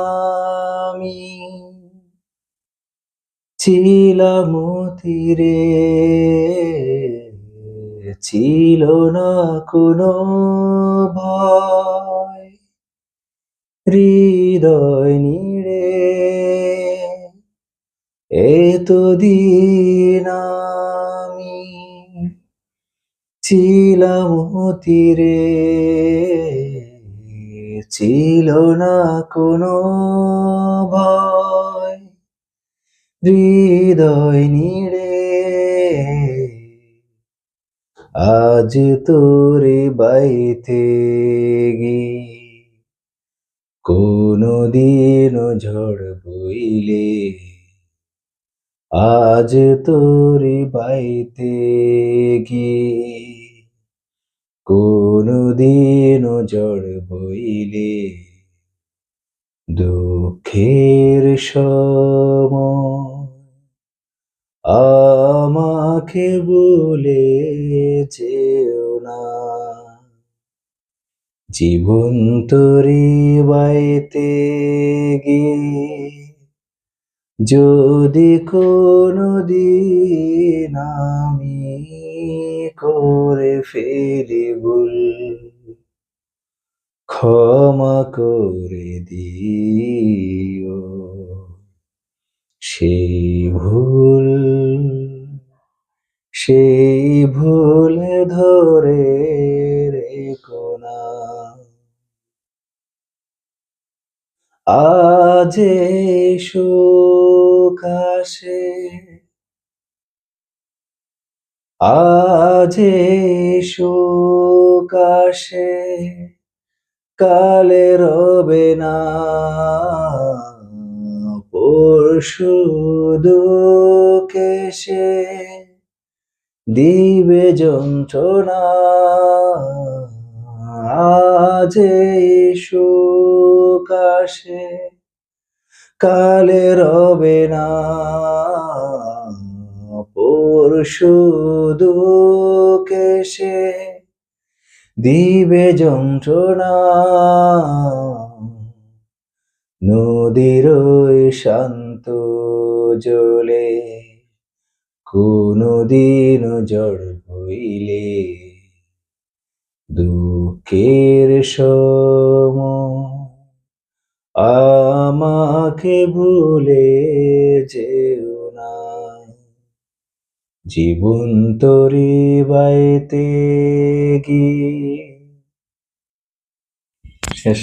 আমি ছিলাম তীরে, ছিল না কোনো ভয়, হৃদয় নিড়ে এতদিন আমি ছিলাম তীরে, ছিল না কোনো ভয়, হৃদয় নিড়ে আজ তোরে বাইতে গিয়ে কোনদিনও ঝড় বইলে, আজ তোরে বাইতে গিয়ে কোনদিনও ঝড় বইলে, দুঃখের সময় আমাকে বলে যেও না, জীবন তোরে বাইতে গিয়ে যদি কোনদিন আমি করে ফেলি ভুল, ক্ষমা করে দিও সেই ভুল, সেই ভুল ধরে রেখো না। আজ শোক আসে, আজ শোক আসে, কালে রবে না, পরশু দুঃখ এসে দিবে যন্ত্রণা। আজ শোক আসে, কালে রবে না, পরশু দুঃখ এসে দিবে যন্ত্রণা। নদীর ওই শান্ত জলে কোনদিনও ঝড় বইলে, দুঃখের সময় আমাকে ভুলে যেও না, জীবন তোরে বাইতে গিয়ে শেষ।